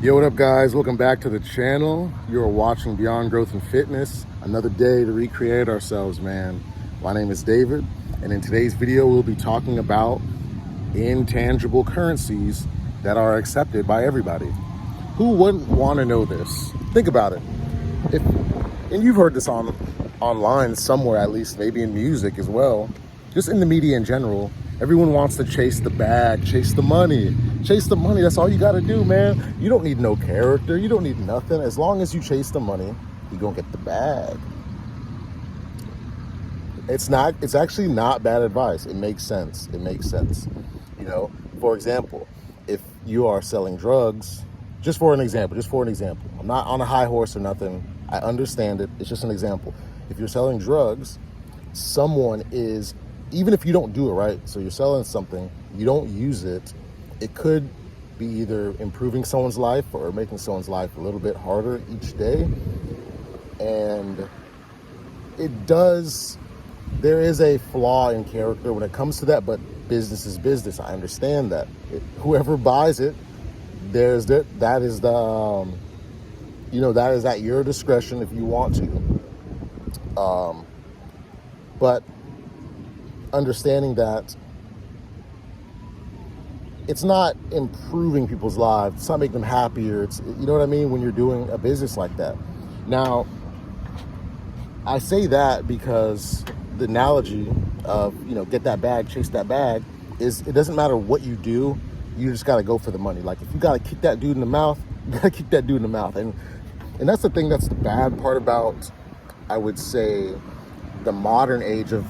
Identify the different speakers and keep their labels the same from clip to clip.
Speaker 1: Yo, what up guys? Welcome back to the channel. You're watching Beyond Growth and Fitness. Another day to recreate ourselves, man. My name is David, and in today's video, we'll be talking about intangible currencies that are accepted by everybody. Who wouldn't want to know this? Think about it. And you've heard this online somewhere, at least, maybe in music as well, just in the media in general. Everyone wants to chase the bag, chase the money. Chase the money, that's all you gotta do, man. You don't need no character, you don't need nothing. As long as you chase the money, you're gonna get the bag. It's actually not bad advice. It makes sense. You know, for example, if you are selling drugs, just for an example, I'm not on a high horse or nothing. I understand it. It's just an example. If you're selling drugs, someone is, even if you don't do it, right? So you're selling something, you don't use it, it could be either improving someone's life or making someone's life a little bit harder each day. And there is a flaw in character when it comes to that, but business is business. I understand that. Whoever buys it, that is at your discretion if you want to. But understanding that it's not improving people's lives, it's not making them happier. You know what I mean? When you're doing a business like that. Now, I say that because the analogy of, get that bag, chase that bag, is it doesn't matter what you do, you just got to go for the money. Like if you got to kick that dude in the mouth, you got to kick that dude in the mouth. And that's the thing, that's the bad part about, I would say, the modern age of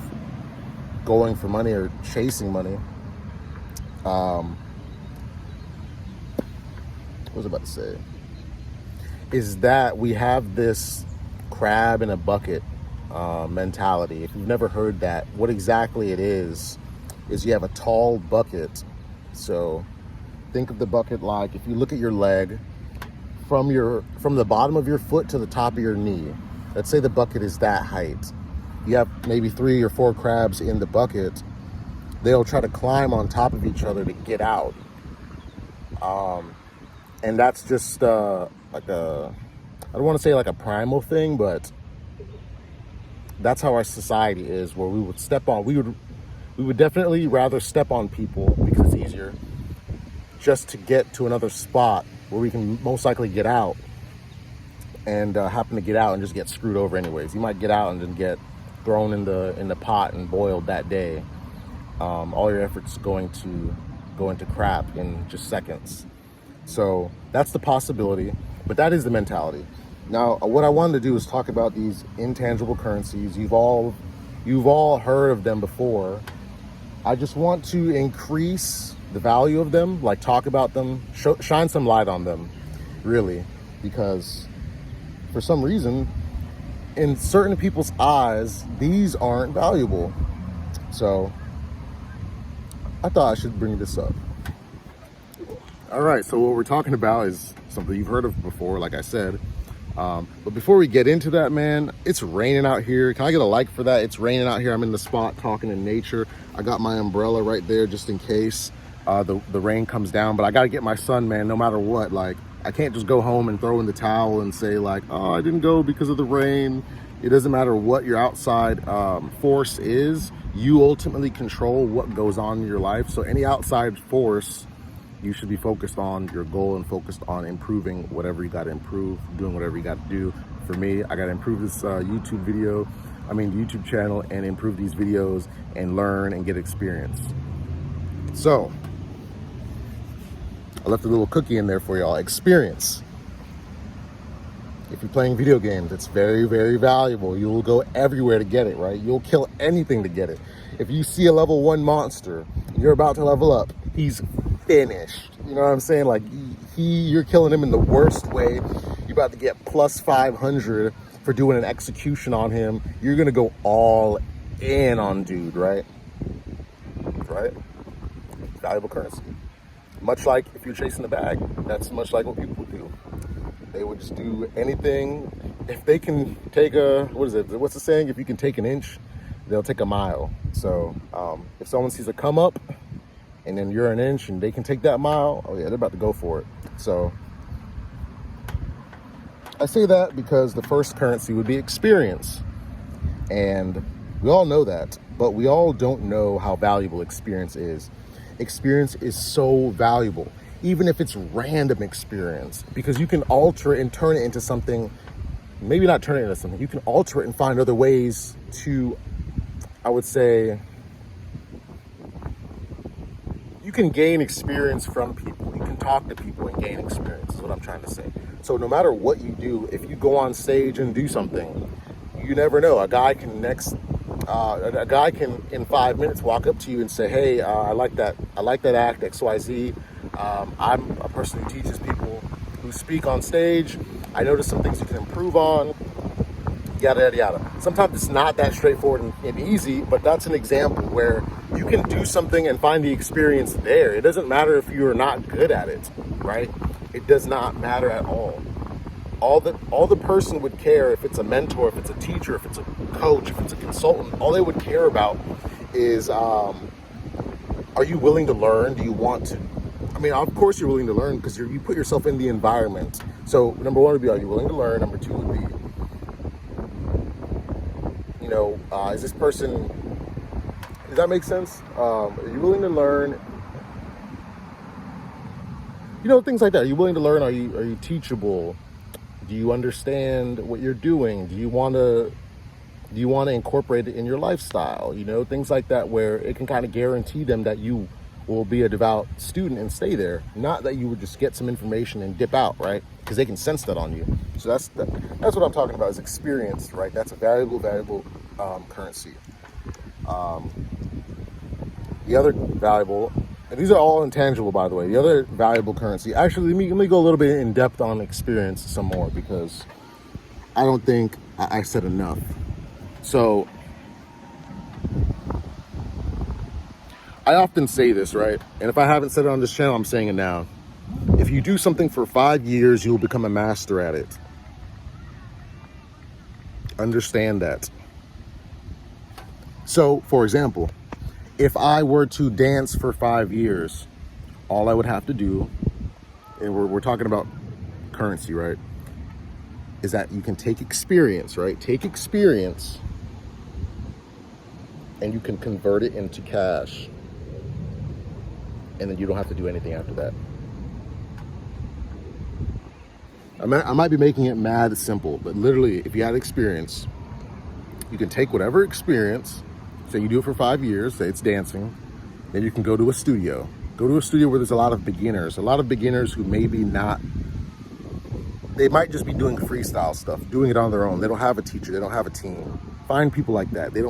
Speaker 1: going for money or chasing money. What was I about to say? Is that we have this crab in a bucket mentality. If you've never heard that, what exactly it is you have a tall bucket. So think of the bucket like, if you look at your leg, from the bottom of your foot to the top of your knee, let's say the bucket is that height. You have maybe 3 or 4 crabs in the bucket. They'll try to climb on top of each other to get out. And that's just I don't want to say like a primal thing, but that's how our society is, where we would definitely rather step on people because it's easier, just to get to another spot where we can most likely get out, and happen to get out and just get screwed over anyways. You might get out and then get thrown in the pot and boiled that day. All your efforts going to crap in just seconds. So that's the possibility, but that is the mentality. Now, what I wanted to do is talk about these intangible currencies. You've all heard of them before. I just want to increase the value of them, like talk about them, shine some light on them, really, because for some reason, in certain people's eyes, these aren't valuable. So I thought I should bring this up. All right, so what we're talking about is something you've heard of before, like I said. But before we get into that, man, it's raining out here. Can I get a like for that? It's raining out here. I'm in the spot talking in nature. I got my umbrella right there just in case the rain comes down. But I got to get my son, man, no matter what. Like, I can't just go home and throw in the towel and say, like, oh, I didn't go because of the rain. It doesn't matter what your outside force is. You ultimately control what goes on in your life. So any outside force, you should be focused on your goal and focused on improving whatever you got to improve, doing whatever you got to do. For me, I got to improve this YouTube channel, and improve these videos and learn and get experience. So I left a little cookie in there for y'all. Experience. If you're playing video games, it's very, very valuable. You will go everywhere to get it, right? You'll kill anything to get it. If you see a level 1 monster, you're about to level up, he's finished. You know what I'm saying? Like, you're killing him in the worst way. You're about to get plus 500 for doing an execution on him. You're gonna go all in on dude, right? Right? Valuable currency. Much like if you're chasing the bag, that's much like what people would do. They would just do anything. If they can take what's the saying? If you can take an inch, they'll take a mile. So if someone sees a come up and then you're an inch and they can take that mile, oh yeah, they're about to go for it. So I say that because the first currency would be experience. And we all know that, but we all don't know how valuable experience is. Experience is so valuable, even if it's random experience, because you can alter it and turn it into something, maybe not turn it into something, you can alter it and find other ways to, I would say, you can gain experience from people. You can talk to people and gain experience, is what I'm trying to say. So no matter what you do, if you go on stage and do something, you never know. A guy can in 5 minutes walk up to you and say, "Hey, I like that act XYZ. I'm a person who teaches people who speak on stage. I noticed some things you can improve on." Yada yada yada. Sometimes it's not that straightforward and easy, but that's an example where you can do something and find the experience there. It doesn't matter if you're not good at it, right? It does not matter at all. All the person would care, if it's a mentor, if it's a teacher, if it's a coach, if it's a consultant, all they would care about is, are you willing to learn? Do you want to? I mean, of course you're willing to learn because you put yourself in the environment. So number one would be, are you willing to learn? Number two would be, is this person, does that make sense? Are you willing to learn? Things like that. Are you willing to learn? Are you teachable? Do you understand what you're doing? Do you want to incorporate it in your lifestyle? Things like that, where it can kind of guarantee them that you will be a devout student and stay there. Not that you would just get some information and dip out, right? Because they can sense that on you. So that's what I'm talking about, is experience, right? That's a valuable currency. The other valuable, and these are all intangible, by the way. The other valuable currency, actually, let me go a little bit in depth on experience some more, because I don't think I said enough. So I often say this, right? And if I haven't said it on this channel, I'm saying it now. If you do something for 5 years, you will become a master at it. Understand that. So, for example, if I were to dance for 5 years, all I would have to do, and we're talking about currency, right, is that you can take experience, right? Take experience and you can convert it into cash. And then you don't have to do anything after that. I might be making it mad simple, but literally, if you had experience, you can take whatever experience, say you do it for 5 years, say it's dancing, then you can go to a studio. Go to a studio where there's a lot of beginners who maybe not, they might just be doing freestyle stuff, doing it on their own. They don't have a teacher, they don't have a team. Find people like that. They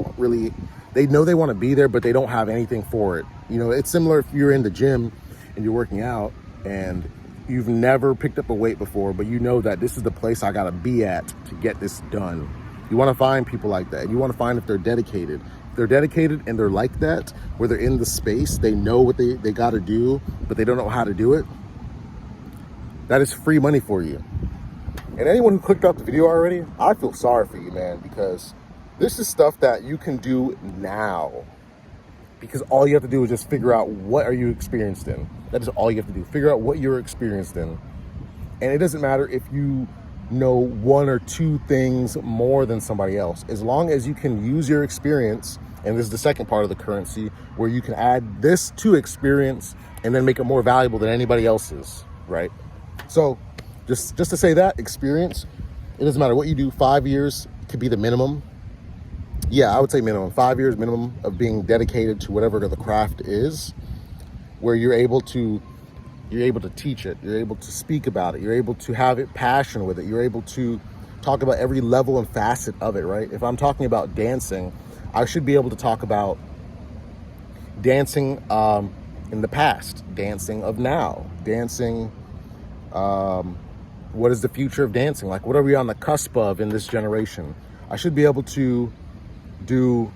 Speaker 1: know they want to be there, but they don't have anything for it. It's similar if you're in the gym and you're working out and you've never picked up a weight before, but you know that this is the place I gotta be at to get this done. You want to find people like that. You want to find if they're dedicated. If they're dedicated and they're like that, where they're in the space, they know what they gotta do, but they don't know how to do it. That is free money for you. And anyone who clicked off the video already, I feel sorry for you, man, because this is stuff that you can do now. Because all you have to do is just figure out what are you experienced in. That is all you have to do. Figure out what you're experienced in. And it doesn't matter if you know one or two things more than somebody else. As long as you can use your experience, and this is the second part of the currency, where you can add this to experience and then make it more valuable than anybody else's, right? So just to say that, experience, it doesn't matter what you do. 5 years could be the minimum. Yeah, I would say minimum. 5 years minimum of being dedicated to whatever the craft is, where you're able to teach it, you're able to speak about it, you're able to have it passion with it, you're able to talk about every level and facet of it, right? If I'm talking about dancing, I should be able to talk about dancing in the past, dancing of now, dancing, what is the future of dancing? Like, what are we on the cusp of in this generation? I should be able to do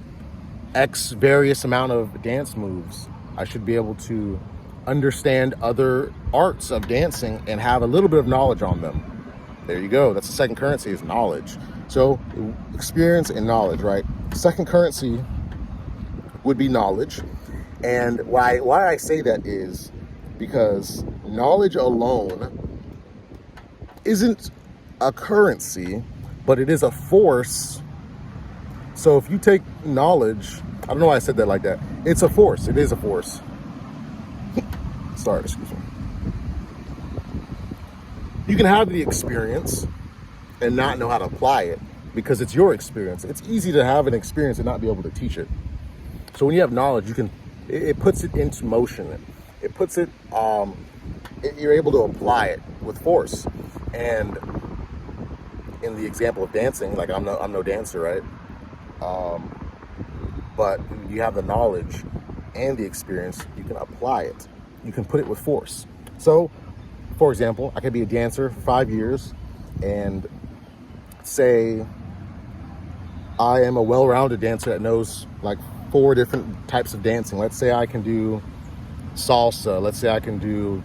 Speaker 1: X various amount of dance moves. I should be able to understand other arts of dancing and have a little bit of knowledge on them. There you go. That's the second currency, is knowledge. So experience and knowledge, right? Second currency would be knowledge. And why I say that is because knowledge alone isn't a currency, but it is a force. So if you take knowledge, I don't know why I said that like that. It's a force. It is a force. Sorry, excuse me. You can have the experience and not know how to apply it because it's your experience. It's easy to have an experience and not be able to teach it. So when you have knowledge, it puts it into motion. It puts it, you're able to apply it with force. And in the example of dancing, like I'm no dancer, right? But you have the knowledge and the experience, you can apply it. You can put it with force. So, for example, I could be a dancer for 5 years and say I am a well-rounded dancer that knows like 4 different types of dancing. Let's say I can do salsa. Let's say I can do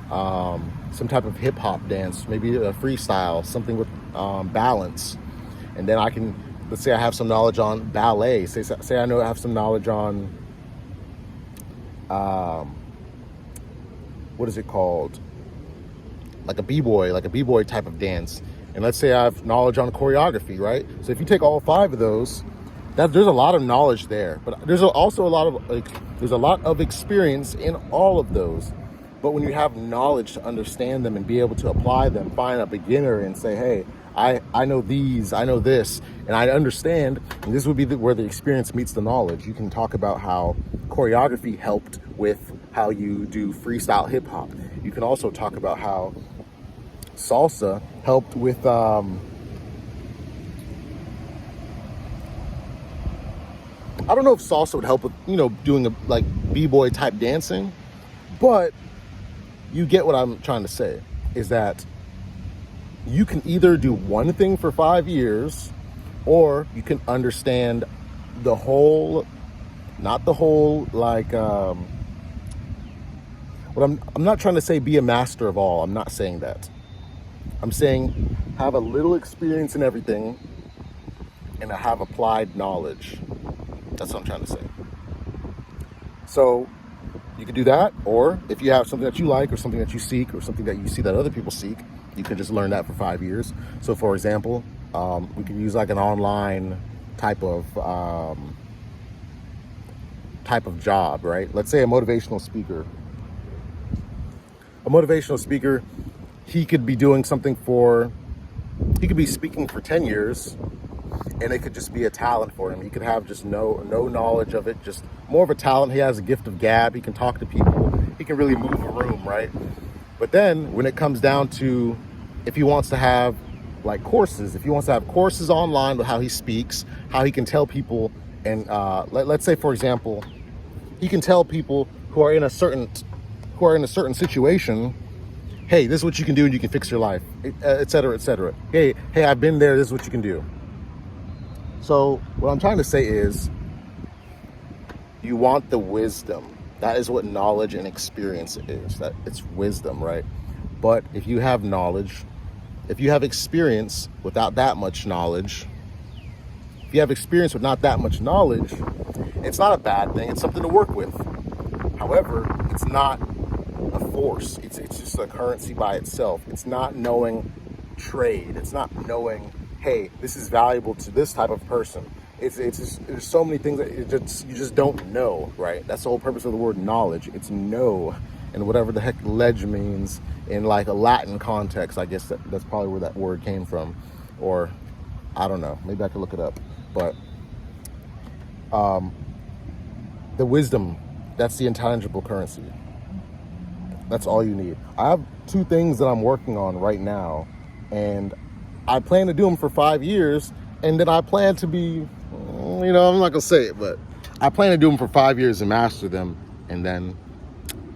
Speaker 1: some type of hip hop dance, maybe a freestyle, something with balance. And then let's say I have some knowledge on ballet. Say I have some knowledge on, what is it called? Like a b-boy type of dance. And let's say I have knowledge on choreography, right? So if you take all 5 of those, there's a lot of knowledge there. But there's also a lot of experience in all of those. But when you have knowledge to understand them and be able to apply them, find a beginner and say, hey, I know these, I know this, and I understand, and this would be where the experience meets the knowledge. You can talk about how choreography helped with how you do freestyle hip hop. You can also talk about how salsa helped with I don't know if salsa would help with, doing like b-boy type dancing, but you get what I'm trying to say, is that you can either do one thing for 5 years, or you can understand the whole, not the whole, like, I'm not trying to say be a master of all. I'm not saying that. I'm saying have a little experience in everything and have applied knowledge. That's what I'm trying to say. So you could do that, or if you have something that you like or something that you seek or something that you see that other people seek, you can just learn that for 5 years. So for example, we could use like an online type of job, right? Let's say a motivational speaker. A motivational speaker, he could be doing something he could be speaking for 10 years, and it could just be a talent for him. He could have just no knowledge of it, just more of a talent. He has a gift of gab. He can talk to people. He can really move a room, right? But then when it comes down to if he wants to have like courses, if he wants to have courses online with how he speaks, how he can tell people, and let's say, for example, he can tell people who are in a certain situation, hey, this is what you can do and you can fix your life, et cetera, et cetera. Hey, I've been there. This is what you can do. So what I'm trying to say is you want the wisdom. That is what knowledge and experience is. That it's wisdom, right? But if you have knowledge, if you have experience without that much knowledge, if you have experience with not that much knowledge, it's not a bad thing. It's something to work with. However, it's not a force. It's just a currency by itself. It's not knowing trade. It's not knowing, hey, this is valuable to this type of person. It's just, there's so many things that you just don't know, right? That's the whole purpose of the word knowledge. It's know, and whatever the heck ledge means in like a Latin context. I guess that's probably where that word came from, or I don't know. Maybe I could look it up. But the wisdom, that's the intangible currency. That's all you need. I have 2 things that I'm working on right now, and I plan to do them for 5 years, and then I plan to be, I'm not going to say it, but I plan to do them for 5 years and master them and then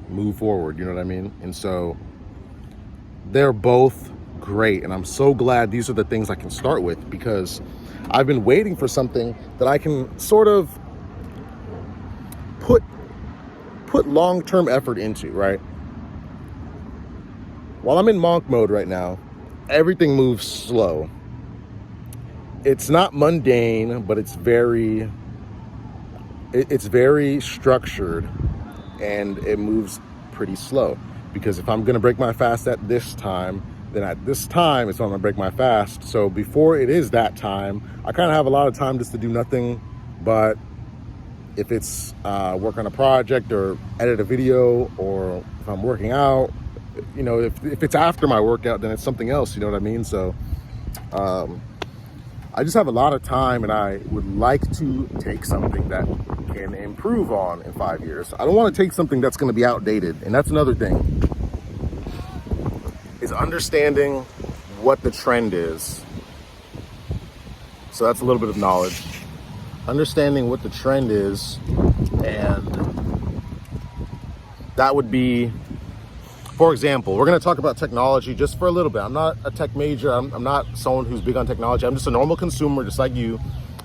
Speaker 1: move forward, you know what I mean? And so they're both great, and I'm so glad these are the things I can start with, because I've been waiting for something that I can sort of put long-term effort into, right? While I'm in monk mode right now, everything moves slow. It's not mundane, but it's very structured, and it moves pretty slow. Because if I'm going to break my fast at this time, then at this time it's when I'm gonna break my fast. So before it is that time, I kind of have a lot of time just to do nothing. But if it's work on a project or edit a video, or if I'm working out, you know, if it's after my workout, then it's something else, you know what I mean? So I just have a lot of time, and I would like to take something that can improve on in 5 years. I don't want to take something that's going to be outdated. And that's another thing, is understanding what the trend is. So that's a little bit of knowledge. Understanding what the trend is, and that would be, for example, we're going to talk about technology just for a little bit. I'm not a tech major. I'm not someone who's big on technology. I'm just a normal consumer, just like you.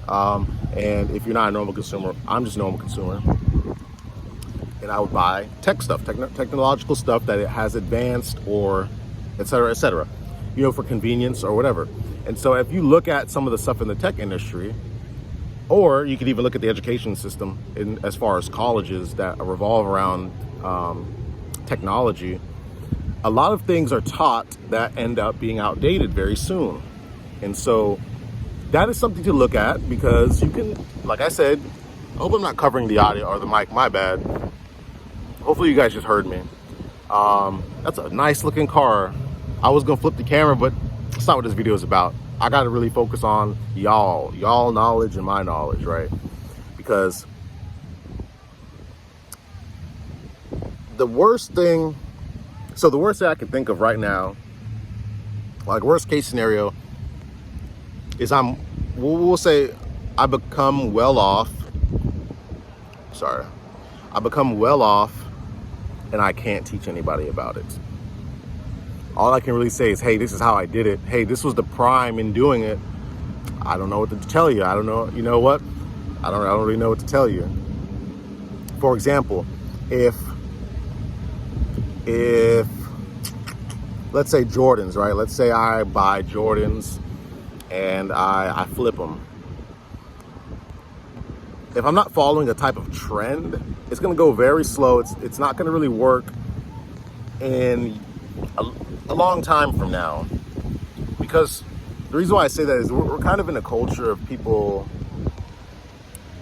Speaker 1: And if you're not a normal consumer, I'm just a normal consumer. And I would buy tech stuff, technological stuff that it has advanced, or et cetera, you know, for convenience or whatever. And so if you look at some of the stuff in the tech industry, or you could even look at the education system as far as colleges that revolve around technology, a lot of things are taught that end up being outdated very soon. And so that is something to look at, because you can, like I said, I hope I'm not covering the audio or the mic, my bad. Hopefully you guys just heard me. That's a nice looking car. I was gonna flip the camera, but that's not what this video is about. I gotta really focus on y'all knowledge and my knowledge, right? Because the worst thing I can think of right now, like worst case scenario, is we'll say I become well off. I become well off, and I can't teach anybody about it. All I can really say is, hey, this is how I did it. Hey, this was the prime in doing it. I don't know what to tell you. I don't know. You know what? I don't really know what to tell you. For example, if let's say Jordans, right? Let's say I buy Jordans and I flip them. If I'm not following a type of trend, it's going to go very slow. It's not going to really work in a long time from now. Because the reason why I say that is we're kind of in a culture of people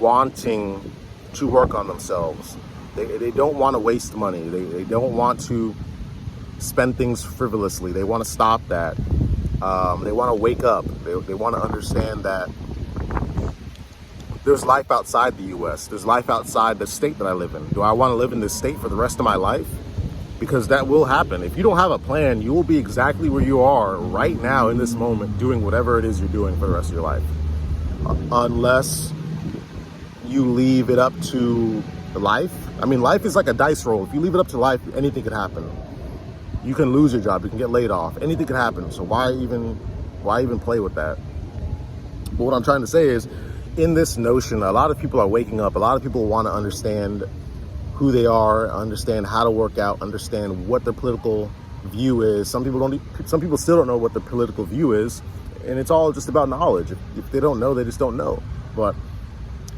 Speaker 1: wanting to work on themselves. They don't want to waste money. They don't want to spend things frivolously. They want to stop that. They want to wake up. They want to understand that there's life outside the U.S. There's life outside the state that I live in. Do I want to live in this state for the rest of my life? Because that will happen. If you don't have a plan, you will be exactly where you are right now in this moment, doing whatever it is you're doing for the rest of your life. Unless you leave it up to life. I mean, life is like a dice roll. If you leave it up to life, anything could happen. You can lose your job. You can get laid off. Anything could happen. So why even play with that? But what I'm trying to say is, in this notion, a lot of people are waking up. A lot of people want to understand who they are, understand how to work out, understand what their political view is. Some people still don't know what the political view is, and it's all just about knowledge. If they don't know, they just don't know. But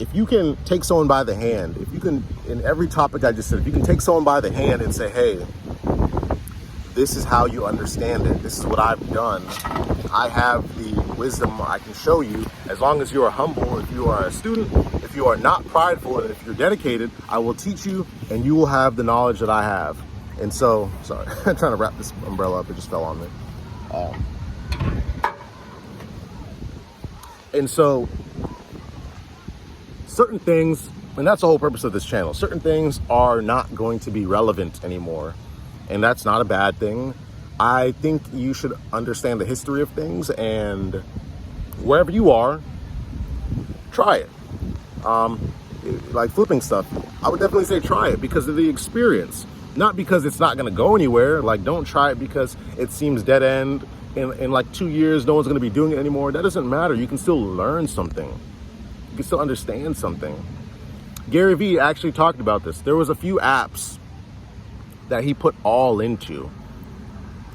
Speaker 1: if you can take someone by the hand, if you can, in every topic I just said, if you can take someone by the hand and say, hey, this is how you understand it. This is what I've done. I have the wisdom I can show you. As long as you are humble, if you are a student, if you are not prideful, and if you're dedicated, I will teach you, and you will have the knowledge that I have. And so, sorry, I'm trying to wrap this umbrella up. It just fell on me. And so, certain things, and that's the whole purpose of this channel, certain things are not going to be relevant anymore. And that's not a bad thing. I think you should understand the history of things, and wherever you are, try it. Like flipping stuff, I would definitely say try it because of the experience. Not because it's not going to go anywhere. Like, don't try it because it seems dead end. In like 2 years, no one's going to be doing it anymore. That doesn't matter. You can still learn something. You can still understand something. Gary Vee actually talked about this. There was a few apps that he put all into,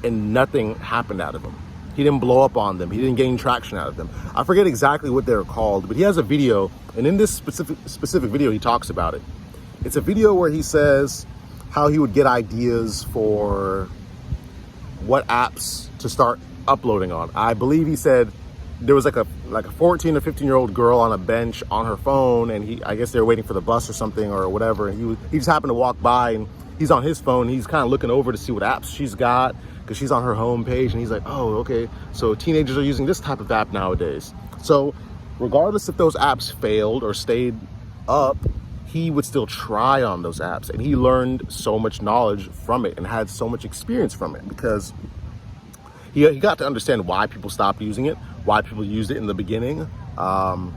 Speaker 1: and nothing happened out of them. He didn't blow up on them. He didn't gain traction out of them. I forget exactly what they're called, but he has a video, and in this specific video, he talks about it. It's a video where he says how he would get ideas for what apps to start uploading on. I believe he said there was like a 14 or 15-year-old girl on a bench on her phone, and I guess they were waiting for the bus or something or whatever, and he just happened to walk by, and he's on his phone. He's kind of looking over to see what apps she's got because she's on her home page, and he's like, oh, okay, so teenagers are using this type of app nowadays. So regardless if those apps failed or stayed up, he would still try on those apps, and he learned so much knowledge from it and had so much experience from it because he got to understand why people stopped using it, why people used it in the beginning. He got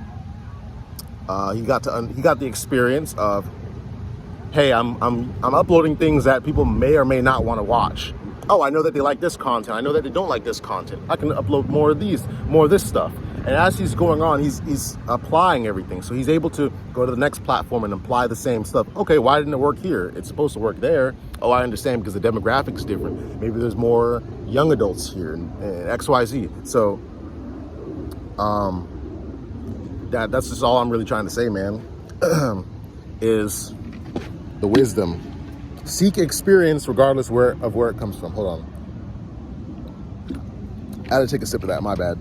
Speaker 1: the experience of, hey, I'm uploading things that people may or may not want to watch. Oh, I know that they like this content. I know that they don't like this content. I can upload more of this stuff. And as he's going on, he's applying everything. So he's able to go to the next platform and apply the same stuff. Okay, why didn't it work here? It's supposed to work there. Oh, I understand, because the demographic's different. Maybe there's more young adults here and XYZ. So that's just all I'm really trying to say, man, is the wisdom. Seek experience regardless of where it comes from. Hold on. I had to take a sip of that, my bad.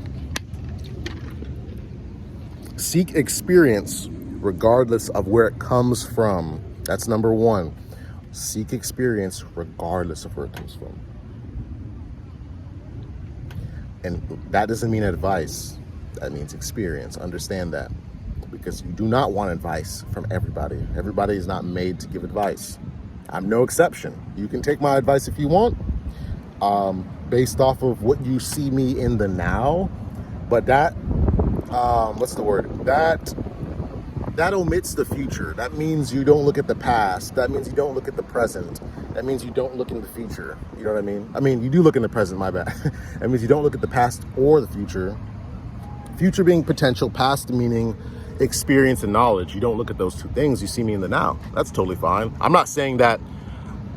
Speaker 1: Seek experience regardless of where it comes from. That's number one. Seek experience regardless of where it comes from. And that doesn't mean advice. That means experience. Understand that. Because you do not want advice from everybody. Everybody is not made to give advice. I'm no exception. You can take my advice if you want, based off of what you see me in the now. But that, what's the word? That omits the future. That means you don't look at the past. That means you don't look at the present. That means you don't look in the future. You know what I mean? I mean, you do look in the present, my bad. That means you don't look at the past or the future. Future being potential, past meaning experience and knowledge. You don't look at those two things. You see me in the now. That's totally fine. I'm not saying that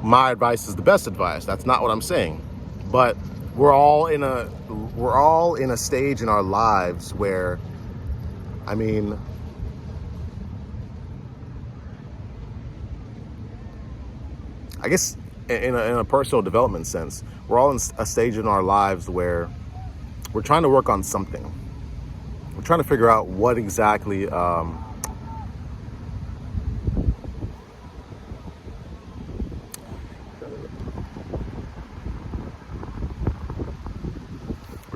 Speaker 1: my advice is the best advice. That's not what I'm saying. But we're all in a stage in our lives where, I mean, I guess in a personal development sense, we're all in a stage in our lives where we're trying to work on something. We're trying to figure out what exactly we're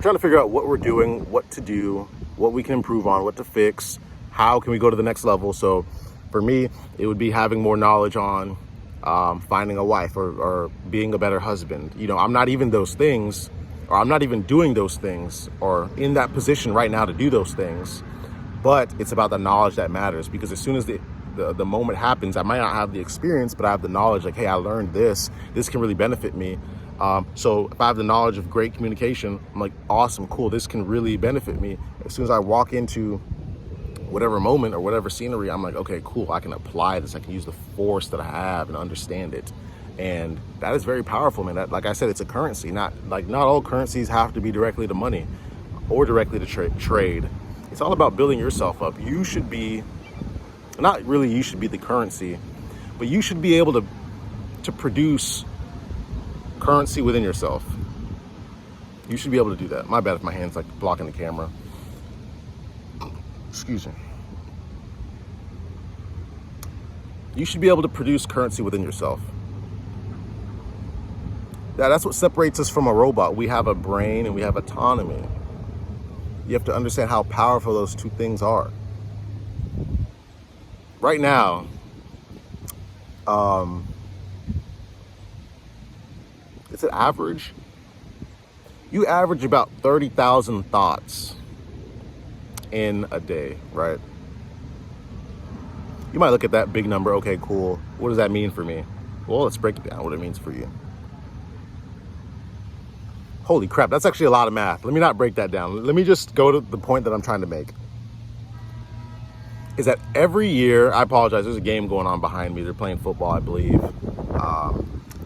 Speaker 1: trying to figure out what we're doing, what to do, what we can improve on, what to fix, how can we go to the next level. So for me, it would be having more knowledge on finding a wife or being a better husband. You know, I'm not even those things, or I'm not even doing those things or in that position right now to do those things. But it's about the knowledge that matters, because as soon as the moment happens, I might not have the experience, but I have the knowledge, like, hey, I learned this can really benefit me. So if I have the knowledge of great communication, I'm like, awesome, cool, this can really benefit me. As soon as I walk into whatever moment or whatever scenery, I'm like, okay, cool, I can apply this. I can use the force that I have and understand it. And that is very powerful, man. That, like I said, it's a currency. Not all currencies have to be directly to money or directly to trade. It's all about building yourself up. You should be, not really you should be the currency, but you should be able to produce currency within yourself. You should be able to do that. My bad if my hand's like blocking the camera. Excuse me. You should be able to produce currency within yourself. Yeah, that's what separates us from a robot. We have a brain and we have autonomy. You have to understand how powerful those two things are. Right now, it's an average. You average about 30,000 thoughts in a day, right? You might look at that big number. Okay, cool. What does that mean for me? Well, let's break it down, what it means for you. Holy crap, that's actually a lot of math. Let me not break that down. Let me just go to the point that I'm trying to make. Is that every year, I apologize, there's a game going on behind me. They're playing football, I believe.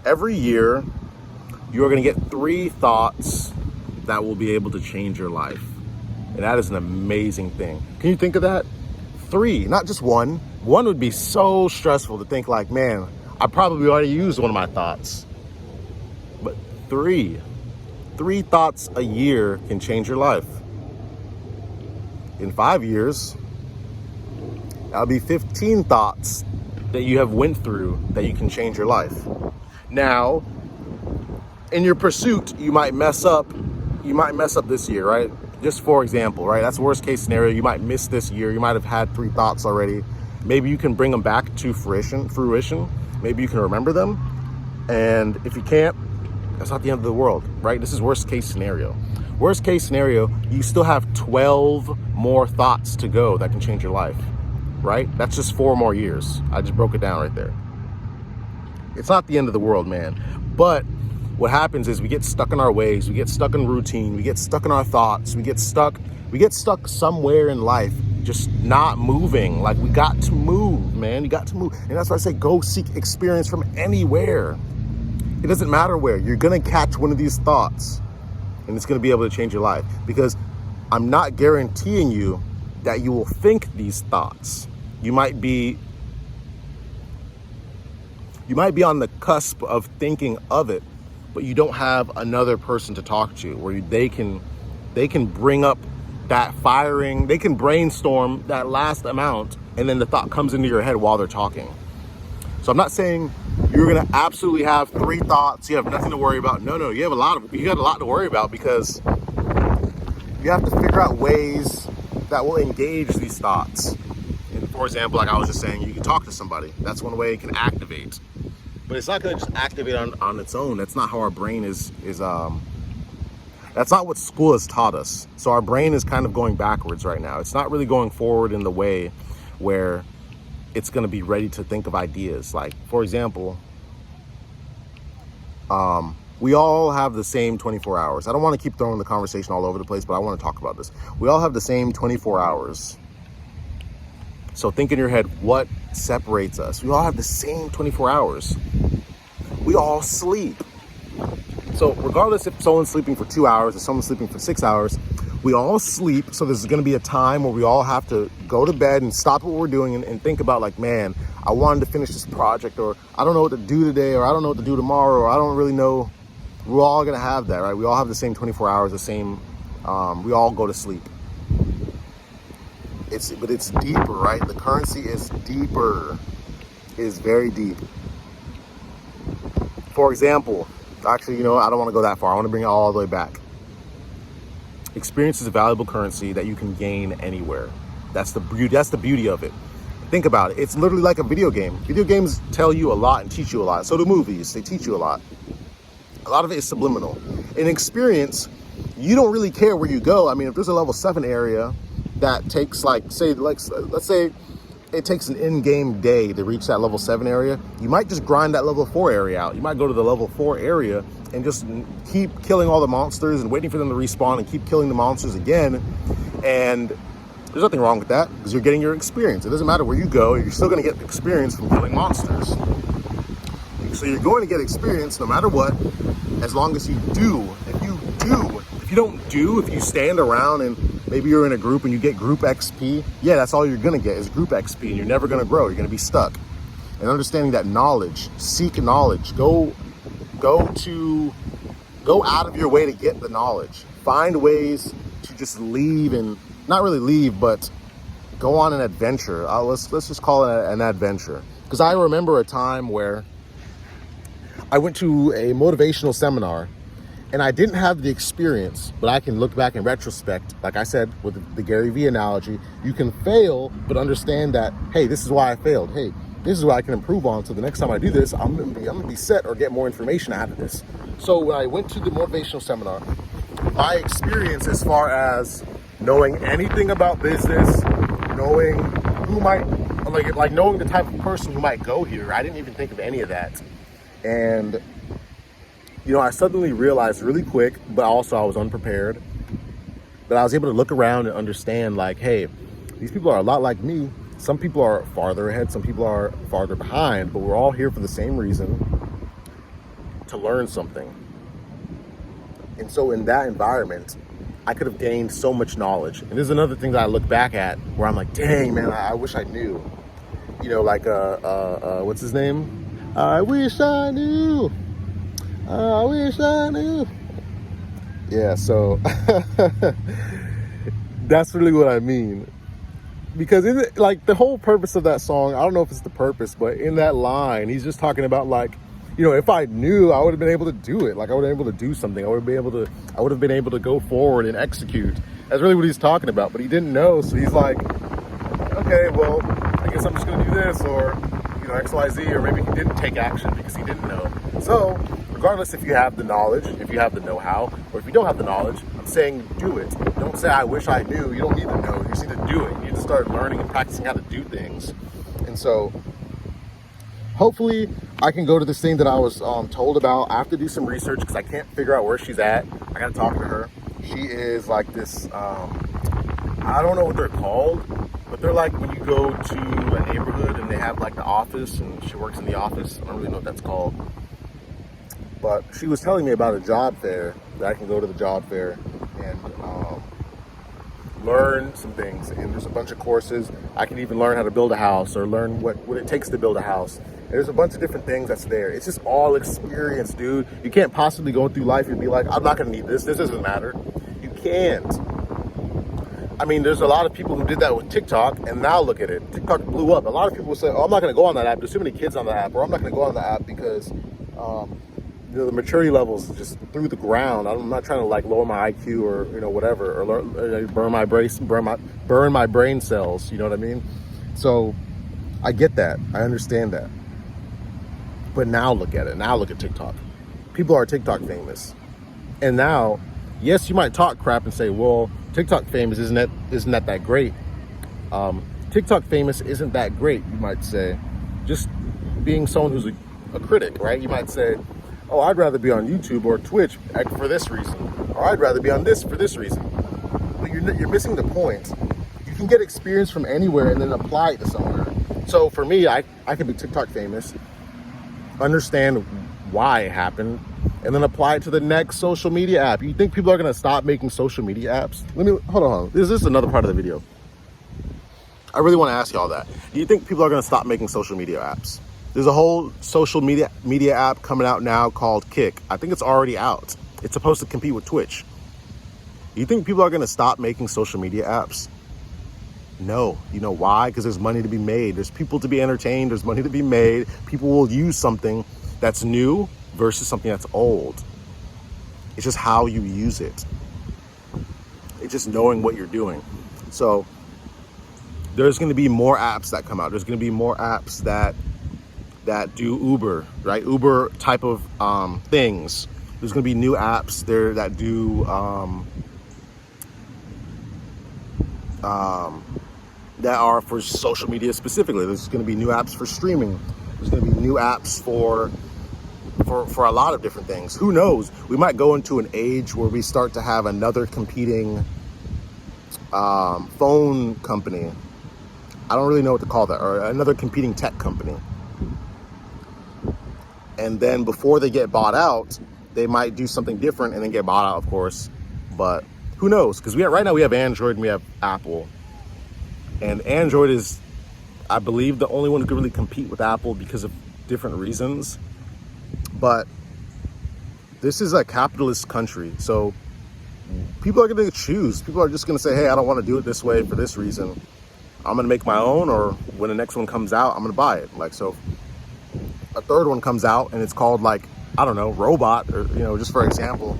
Speaker 1: Every year, you are gonna get 3 thoughts that will be able to change your life. And that is an amazing thing. Can you think of that? 3, not just 1. 1 would be so stressful to think like, man, I probably already used one of my thoughts. But 3. 3 thoughts a year can change your life. In 5 years, that'll be 15 thoughts that you have went through that you can change your life. Now, in your pursuit, you might mess up this year, right? Just for example, right? That's worst case scenario. You might miss this year. You might have had 3 thoughts already. Maybe you can bring them back to fruition. Maybe you can remember them. And if you can't, that's not the end of the world, right? This is worst case scenario. Worst case scenario, you still have 12 more thoughts to go that can change your life, right? That's just 4 more years. I just broke it down right there. It's not the end of the world, man. But what happens is we get stuck in our ways, we get stuck in routine, we get stuck in our thoughts, we get stuck somewhere in life, just not moving. Like, we got to move, man. You got to move. And that's why I say go seek experience from anywhere. It doesn't matter where. You're gonna catch one of these thoughts and it's gonna be able to change your life, because I'm not guaranteeing you that you will think these thoughts. You might be on the cusp of thinking of it, but you don't have another person to talk to where they can bring up that firing, they can brainstorm that last amount, and then the thought comes into your head while they're talking. So I'm not saying you're gonna absolutely have 3 thoughts, you have nothing to worry about. No, you got a lot to worry about, because you have to figure out ways that will engage these thoughts. And for example, like I was just saying, you can talk to somebody. That's one way it can activate. But it's not going to just activate on its own. That's not how our brain is that's not what school has taught us. So our brain is kind of going backwards right now. It's not really going forward in the way where it's going to be ready to think of ideas. Like, for example, we all have the same 24 hours. I don't want to keep throwing the conversation all over the place, but I want to talk about this. We all have the same 24 hours. So think in your head, what separates us? We all have the same 24 hours. We all sleep. So regardless if someone's sleeping for 2 hours or someone's sleeping for 6 hours, we all sleep. So there's going to be a time where we all have to go to bed and stop what we're doing and think about, like, man, I wanted to finish this project, or I don't know what to do today, or I don't know what to do tomorrow, or I don't really know. We're all going to have that, right? We all have the same 24 hours, we all go to sleep. But it's deeper, right? The currency is deeper, is very deep. For example, actually, I don't want to go that far. I want to bring it all the way back. Experience is a valuable currency that you can gain anywhere. That's the beauty of it. Think about it. It's literally like a video game. Video games tell you a lot and teach you a lot. So do movies. They teach you a lot. A lot of it is subliminal. In experience, you don't really care where you go. I mean, if there's a level 7 area that takes, let's say it takes an in-game day to reach that level 7 area, you might just grind that level 4 area out. You might go to the level 4 area and just keep killing all the monsters and waiting for them to respawn and keep killing the monsters again. And there's nothing wrong with that, because you're getting your experience. It doesn't matter where you go, you're still going to get experience from killing monsters. So you're going to get experience no matter what, as long as you do. If you stand around and maybe you're in a group and you get group XP, yeah, that's all you're going to get is group XP, and you're never going to grow. You're going to be stuck. And understanding that knowledge, seek knowledge, go out of your way to get the knowledge. Find ways to just leave, and not really leave, but go on an adventure. Let's just call it an adventure. Because I remember a time where I went to a motivational seminar and I didn't have the experience, but I can look back in retrospect. Like I said, with the Gary Vee analogy, you can fail, but understand that, hey, this is why I failed. Hey, this is what I can improve on. So the next time I do this, I'm gonna be set or get more information out of this. So when I went to the motivational seminar, my experience as far as knowing anything about business, knowing who might, like knowing the type of person who might go here, I didn't even think of any of that. And I suddenly realized really quick, but also I was unprepared, that I was able to look around and understand, like, hey, these people are a lot like me. Some people are farther ahead, some people are farther behind, but we're all here for the same reason, to learn something. And so in that environment, I could have gained so much knowledge. And there's another thing that I look back at where I'm like, dang, man, I wish I knew. What's his name? I wish I knew. I wish I knew. Yeah, so that's really what I mean. Because like the whole purpose of that song, I don't know if it's the purpose, but in that line, he's just talking about like, if I knew, I would have been able to do it. Like I would have been able to do something. I would have been able to go forward and execute. That's really what he's talking about. But he didn't know, so he's like, okay, well, I guess I'm just gonna do this, or X, Y, Z, or maybe he didn't take action because he didn't know. So regardless if you have the knowledge, if you have the know-how, or if you don't have the knowledge, I'm saying do it. Don't say, I wish I knew. You don't need to know. You just need to do it. You need to start learning and practicing how to do things. And so hopefully I can go to this thing that I was told about. I have to do some research because I can't figure out where she's at. I got to talk to her. She is like this, I don't know what they're called, but they're like when you go to a neighborhood and they have like the office and she works in the office. I don't really know what that's called. But she was telling me about a job fair, that I can go to the job fair and learn some things. And there's a bunch of courses. I can even learn how to build a house or learn what it takes to build a house. And there's a bunch of different things that's there. It's just all experience, dude. You can't possibly go through life and be like, I'm not going to need this. This doesn't matter. You can't. I mean, there's a lot of people who did that with TikTok, and now look at it. TikTok blew up. A lot of people will say, oh, I'm not going to go on that app. There's too many kids on the app. Or I'm not going to go on the app because the maturity levels just through the ground. I'm not trying to like lower my IQ or whatever, or burn my brain cells. You know what I mean? So I get that. I understand that. But now look at it. Now look at TikTok. People are TikTok famous, and now, yes, you might talk crap and say, well, TikTok famous isn't that great. TikTok famous isn't that great. You might say, just being someone who's a critic, right? You might say, oh, I'd rather be on YouTube or Twitch for this reason, or I'd rather be on this for this reason. But you're missing the point. You can get experience from anywhere and then apply it to somewhere. So for me, I can be TikTok famous, understand why it happened, and then apply it to the next social media app. You think people are going to stop making social media apps? Hold on. This is another part of the video. I really want to ask y'all that. Do you think people are going to stop making social media apps? There's a whole social media app coming out now called Kick. I think it's already out. It's supposed to compete with Twitch. You think people are going to stop making social media apps? No. You know why? Because there's money to be made. There's people to be entertained. There's money to be made. People will use something that's new versus something that's old. It's just how you use it. It's just knowing what you're doing. So there's going to be more apps that come out. There's going to be more apps that do Uber, right? Uber type of things. There's going to be new apps there that do that are for social media specifically. There's going to be new apps for streaming. There's going to be new apps for a lot of different things. Who knows? We might go into an age where we start to have another competing phone company. I don't really know what to call that, or another competing tech company. And then before they get bought out, they might do something different and then get bought out, of course. But who knows? Because right now we have Android and we have Apple. And Android is, I believe, the only one who can really compete with Apple because of different reasons. But this is a capitalist country. So people are going to choose. People are just going to say, hey, I don't want to do it this way for this reason. I'm going to make my own, or when the next one comes out, I'm going to buy it. Like, so a third one comes out and it's called, like, I don't know, Robot, or, just for example,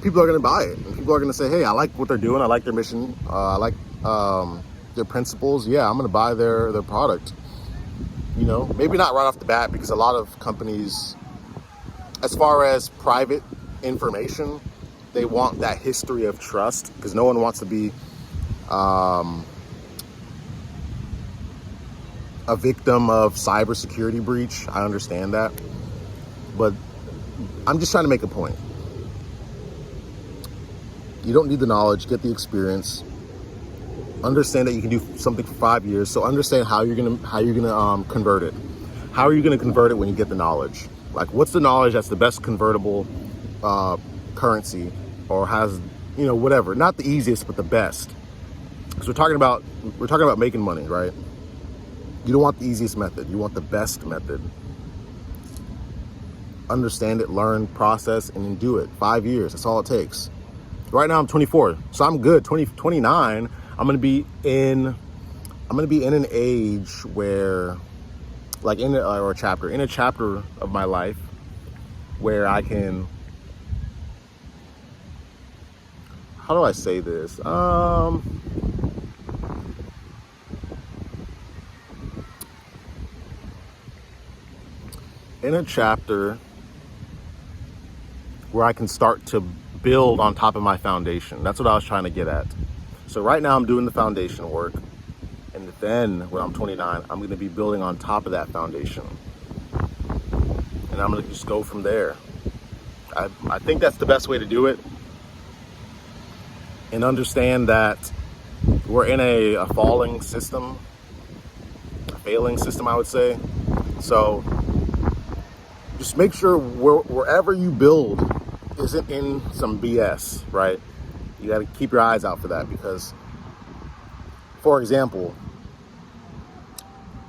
Speaker 1: people are going to buy it. And people are going to say, hey, I like what they're doing. I like their mission. I like their principles. Yeah, I'm going to buy their product. Maybe not right off the bat, because a lot of companies, as far as private information, they want that history of trust, because no one wants to be a victim of cybersecurity breach. I understand that, but I'm just trying to make a point. You don't need the knowledge, get the experience. Understand that you can do something for 5 years, so understand how you're gonna convert it. How are you gonna convert it when you get the knowledge? Like, what's the knowledge that's the best convertible currency, or has whatever? Not the easiest, but the best. Because we're talking about making money, right? You don't want the easiest method. You want the best method. understand it, learn, process, and then do it. 5 years, that's all it takes. Right now I'm 24, so I'm good. 29, I'm gonna be in an age where, like in a chapter of my life where I can, how do I say this? In a chapter where I can start to build on top of my foundation. That's what I was trying to get at. So right now I'm doing the foundation work. And then when I'm 29, I'm going to be building on top of that foundation. And I'm going to just go from there. I think that's the best way to do it. And understand that we're in a failing system, I would say. So just make sure wherever you build isn't in some BS, right? You got to keep your eyes out for that, because, for example,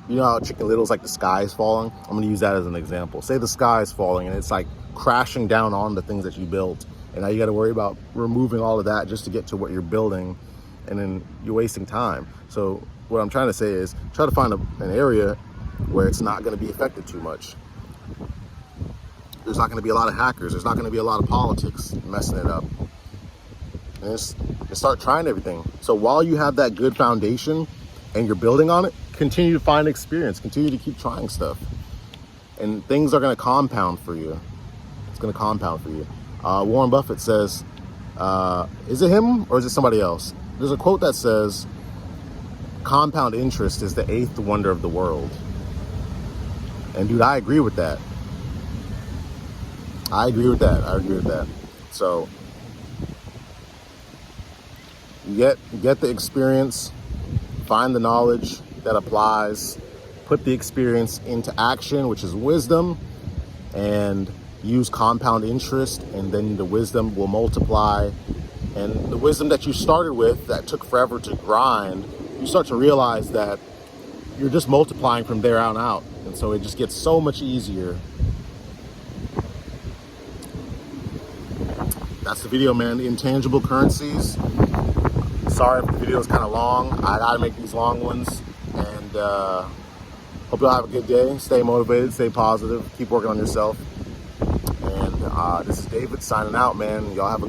Speaker 1: you know how Chicken Little's like the sky is falling? I'm going to use that as an example. Say the sky is falling and it's like crashing down on the things that you built. And now you got to worry about removing all of that just to get to what you're building. And then you're wasting time. So what I'm trying to say is try to find an area where it's not going to be affected too much. There's not going to be a lot of hackers. There's not going to be a lot of politics messing it up. And just start trying everything. So while you have that good foundation and you're building on it, continue to find experience. Continue to keep trying stuff. And things are going to compound for you. It's going to compound for you. Warren Buffett says, is it him or is it somebody else? There's a quote that says, compound interest is the 8th wonder of the world. And dude, I agree with that. I agree with that. So get the experience, find the knowledge that applies, put the experience into action, which is wisdom, and use compound interest, and then the wisdom will multiply. And the wisdom that you started with that took forever to grind, you start to realize that you're just multiplying from there on out. And so it just gets so much easier. That's the video, man. Intangible currencies. Sorry if the video is kind of long. I gotta make these long ones. And hope y'all have a good day. Stay motivated, stay positive, keep working on yourself. And this is David signing out, man. Y'all have a